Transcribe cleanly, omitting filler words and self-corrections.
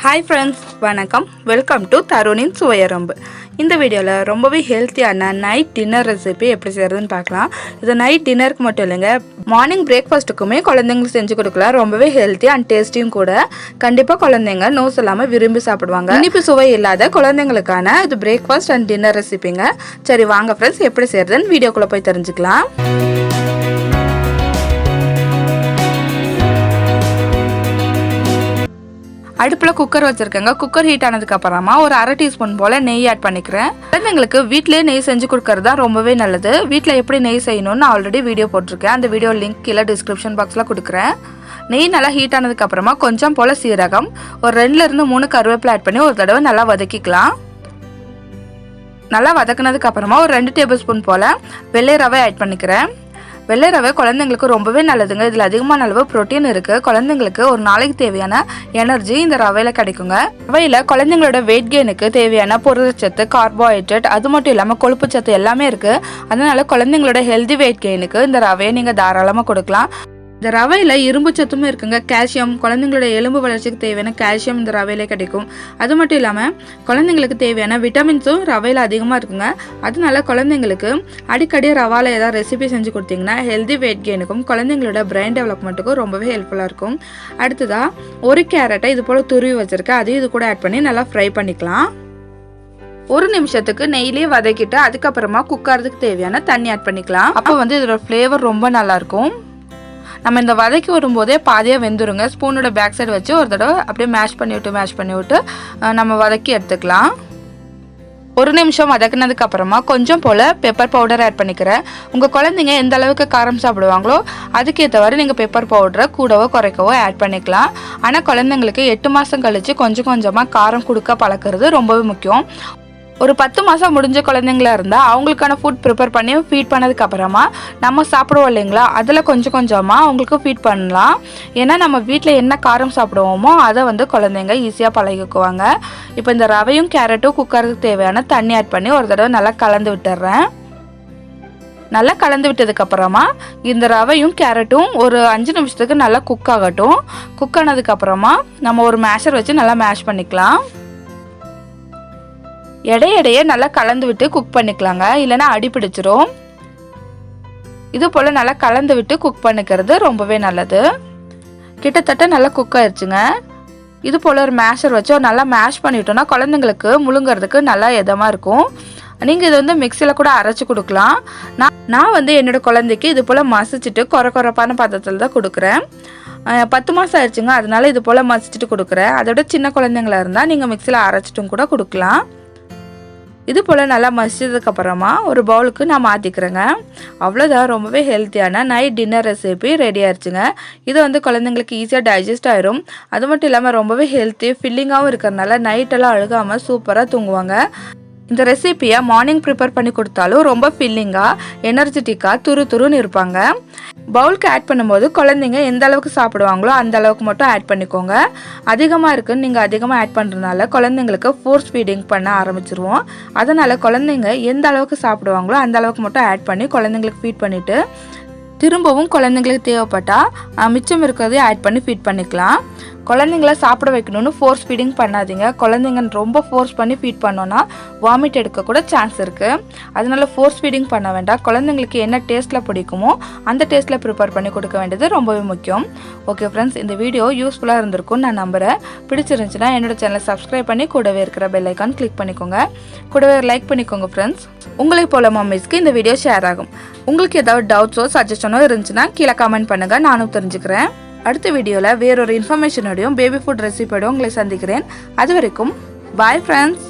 Hi friends, வணக்கம். Welcome to தருணின் சுவையரம்பு. இந்த வீடியோவில் ரொம்பவே ஹெல்த்தியான நைட் டின்னர் ரெசிபி எப்படி செய்கிறதுன்னு பார்க்கலாம். இது நைட் டின்னருக்கு மட்டும் இல்லைங்க, மார்னிங் பிரேக்ஃபாஸ்ட்டுக்குமே குழந்தைங்களுக்கு செஞ்சு கொடுக்கலாம். ரொம்பவே ஹெல்த்தி அண்ட் டேஸ்டியும் கூட. கண்டிப்பாக குழந்தைங்க நோஸ் இல்லாமல் விரும்பி சாப்பிடுவாங்க. இனிப்பு சுவை இல்லாத குழந்தைங்களுக்கான இது பிரேக்ஃபாஸ்ட் அண்ட் டின்னர் ரெசிபிங்க. சரி வாங்க ஃப்ரெண்ட்ஸ், எப்படி செய்கிறதுன்னு வீடியோக்குள்ளே போய் தெரிஞ்சுக்கலாம். அடுப்பில் குக்கர் வச்சுருக்கேங்க. குக்கர் ஹீட் ஆனதுக்கப்புறமா ஒரு அரை டீஸ்பூன் போல் நெய் ஆட் பண்ணிக்கிறேன். குழந்தைங்களுக்கு வீட்டிலே நெய் செஞ்சு கொடுக்கறது தான் ரொம்பவே நல்லது. வீட்டில் எப்படி நெய் செய்யணும்னு ஆல்ரெடி வீடியோ போட்டிருக்கேன். அந்த வீடியோ லிங்க் கீழே டிஸ்கிரிப்ஷன் பாக்ஸில் கொடுக்குறேன். நெய் நல்லா ஹீட் ஆனதுக்கப்புறமா கொஞ்சம் போல் சீரகம், ஒரு 2-3 கருவேப்பிலை ஆட் பண்ணி ஒரு தடவை நல்லா வதக்கிக்கலாம். நல்லா வதக்கினதுக்கப்புறமா ஒரு 2 டேபிள் ஸ்பூன் போல் வெள்ளை ரவை ஆட் பண்ணிக்கிறேன். வெள்ளை ரவை குழந்தைங்களுக்கு ரொம்பவே நல்லதுங்க. இதில் அதிகமான அளவு ப்ரோட்டீன் இருக்குது. குழந்தைங்களுக்கு ஒரு நாளைக்கு தேவையான எனர்ஜி இந்த ரவையில் கிடைக்குங்க. ரவையில் குழந்தைங்களோட வெயிட் கெயினுக்கு தேவையான புரதச்சத்து, கார்போஹைட்ரேட், அது மட்டும் இல்லாமல் கொழுப்பு சத்து எல்லாமே இருக்குது. அதனால குழந்தைங்களோட ஹெல்தி வெயிட் கெயினுக்கு இந்த ரவையை நீங்கள் தாராளமாக கொடுக்கலாம். இந்த ரவையில் இரும்பு சத்துமே இருக்குங்க. கால்சியம், குழந்தைங்களோட எலும்பு வளர்ச்சிக்கு தேவையான கால்சியம் இந்த ரவையிலே கிடைக்கும். அது மட்டும் இல்லாமல் குழந்தைங்களுக்கு தேவையான விட்டமின்ஸும் ரவையில் அதிகமாக இருக்குங்க. அதனால குழந்தைங்களுக்கு அடிக்கடி ரவாவில் ஏதாவது ரெசிபி செஞ்சு கொடுத்தீங்கன்னா ஹெல்தி வெயிட் கெயினுக்கும் குழந்தைங்களோட பிரெயின் டெவலப்மெண்ட்டுக்கும் ரொம்பவே ஹெல்ப்ஃபுல்லாக இருக்கும். அடுத்ததாக ஒரு கேரட்டை இது போல் துருவி வச்சுருக்கேன். அதையும் இது கூட ஆட் பண்ணி நல்லா ஃப்ரை பண்ணிக்கலாம். 1 நிமிஷத்துக்கு நெய்லேயே வதக்கிட்டு அதுக்கப்புறமா குக்கறதுக்கு தேவையான தண்ணி ஆட் பண்ணிக்கலாம். அப்போ இதோட ஃப்ளேவர் ரொம்ப நல்லாயிருக்கும். நம்ம இந்த வதக்கி வரும்போதே பாதியாக வெந்துருங்க. ஸ்பூனோட பேக் சைடு வச்சு ஒரு தடவை அப்படியே மேஷ் பண்ணி விட்டு நம்ம வதக்கி எடுத்துக்கலாம். 1 நிமிஷம் வதக்குனதுக்கப்புறமா கொஞ்சம் போல் பெப்பர் பவுடர் ஆட் பண்ணிக்கிறேன். உங்கள் குழந்தைங்க எந்த அளவுக்கு காரம் சாப்பிடுவாங்களோ அதுக்கேற்றவாறு நீங்கள் பெப்பர் பவுடரை கூடவோ குறைக்கவோ ஆட் பண்ணிக்கலாம். ஆனால் குழந்தைங்களுக்கு 8 மாதம் கழித்து கொஞ்சம் கொஞ்சமாக காரம் கொடுக்க பழக்கிறது ரொம்பவே முக்கியம். ஒரு 10 மாதம் முடிஞ்ச குழந்தைங்களா இருந்தால் அவங்களுக்கான ஃபுட் ப்ரிப்பேர் பண்ணி ஃபீட் பண்ணதுக்கப்புறமா நம்ம சாப்பிடுவோம் இல்லைங்களா, அதில் கொஞ்சம் கொஞ்சமாக அவங்களுக்கு ஃபீட் பண்ணலாம். ஏன்னா நம்ம வீட்டில் என்ன காரம் சாப்பிடுவோமோ அதை குழந்தைங்க ஈஸியாக பழகிக்குவாங்க. இப்போ இந்த ரவையும் கேரட்டும் குக்கருக்கு தேவையான தண்ணி ஆட் பண்ணி ஒரு தடவை நல்லா கலந்து விட்டுறேன். நல்லா கலந்து விட்டதுக்கப்புறமா இந்த ரவையும் கேரட்டும் ஒரு 5 நிமிஷத்துக்கு நல்லா குக் ஆகட்டும். குக் ஆனதுக்கப்புறமா நம்ம ஒரு மேஷர் வச்சு நல்லா மேஷ் பண்ணிக்கலாம். இடையிடையே நல்லா கலந்து விட்டு குக் பண்ணிக்கலாங்க, இல்லைன்னா அடி பிடிச்சிரும். இது போல் நல்லா கலந்து விட்டு குக் பண்ணிக்கிறது ரொம்பவே நல்லது. கிட்டத்தட்ட நல்லா குக் ஆயிடுச்சுங்க. இது போல் ஒரு மேஷர் வச்சு நல்லா மேஷ் பண்ணிட்டோம்னா குழந்தைங்களுக்கு முழுங்கிறதுக்கு நல்லா இதமாக இருக்கும். நீங்கள் இது மிக்சியில் கூட அரைச்சி கொடுக்கலாம். நான் என்னோடய குழந்தைக்கு இது போல் மசிச்சுட்டு கொரப்பான பதத்தில் தான் கொடுக்குறேன். 10 மாதம் ஆயிடுச்சுங்க, அதனால இது போல் மசிச்சுட்டு கொடுக்குறேன். அதோட சின்ன குழந்தைங்களா இருந்தால் நீங்கள் மிக்சியில் அரைச்சிட்டும் கூட கொடுக்கலாம். இது போல் நல்லா மசிச்சதுக்கப்புறமா ஒரு பவுலுக்கு நான் மாற்றிக்கிறேங்க. அவ்வளோதான், ரொம்பவே ஹெல்த்தியான நைட் டின்னர் ரெசிபி ரெடி ஆயிடுச்சுங்க. இது குழந்தைங்களுக்கு ஈஸியாக டைஜஸ்ட் ஆயிரும். அது மட்டும் இல்லாமல் ரொம்பவே ஹெல்த்தி ஃபில்லிங்காகவும் இருக்கிறதுனால நைட்டெல்லாம் அழுகாமல் சூப்பராக தூங்குவாங்க. இந்த ரெசிப்பியை மார்னிங் ப்ரிப்பேர் பண்ணி கொடுத்தாலும் ரொம்ப ஃபில்லிங்காக எனர்ஜெட்டிக்காக துருன்னு இருப்பாங்க. பவுலுக்கு ஆட் பண்ணும்போது குழந்தைங்க எந்த அளவுக்கு சாப்பிடுவாங்களோ அந்த அளவுக்கு மட்டும் ஆட் பண்ணிக்கோங்க. அதிகமாக இருக்குன்னு நீங்கள் அதிகமாக ஆட் பண்ணுறதுனால குழந்தைங்களுக்கு ஃபோர்ஸ் ஃபீடிங் பண்ண ஆரம்பிச்சிருவோம். அதனால் குழந்தைங்க எந்த அளவுக்கு சாப்பிடுவாங்களோ அந்த அளவுக்கு மட்டும் ஆட் பண்ணி குழந்தைங்களுக்கு ஃபீட் பண்ணிவிட்டு திரும்பவும் குழந்தைங்களுக்கு தேவைப்பட்டால் மிச்சம் இருக்கிறதையும் ஆட் பண்ணி ஃபீட் பண்ணிக்கலாம். குழந்தைங்கள சாப்பிட வைக்கணும்னு ஃபோர்ஸ் ஃபீடிங் பண்ணாதீங்க. குழந்தைங்க ரொம்ப ஃபோர்ஸ் பண்ணி ஃபீட் பண்ணோன்னா வாமிட் எடுக்க கூட சான்ஸ் இருக்குது. அதனால ஃபோர்ஸ் ஃபீடிங் பண்ண வேண்டாம். குழந்தைங்களுக்கு என்ன டேஸ்ட்டில் பிடிக்குமோ அந்த டேஸ்ட்டில் ப்ரிப்பேர் பண்ணி கொடுக்க வேண்டியது ரொம்பவே முக்கியம். ஓகே ஃப்ரெண்ட்ஸ், இந்த வீடியோ யூஸ்ஃபுல்லாக இருந்திருக்கும்னு நான் நம்புகிறேன். பிடிச்சிருந்துச்சுன்னா என்னோட சேனலை சப்ஸ்கிரைப் பண்ணி கூடவே இருக்கிற பெல் ஐக்கான் கிளிக் பண்ணிக்கோங்க. கூடவே லைக் பண்ணிக்கோங்க ஃப்ரெண்ட்ஸ். உங்களை போல மம்மிஸ்க்கு இந்த வீடியோ ஷேர் ஆகும். உங்களுக்கு ஏதாவது டவுட்ஸோ சஜஷனோ இருந்துச்சுன்னா கீழே கமெண்ட் பண்ணுங்கள், நானும் தெரிஞ்சுக்கிறேன். அடுத்த வீடியோவில் வேறொரு இன்ஃபர்மேஷனோடையும் பேபி ஃபுட் ரெசிபியோடையும் உங்களை சந்திக்கிறேன். அது வரைக்கும் பாய் ஃப்ரெண்ட்ஸ்.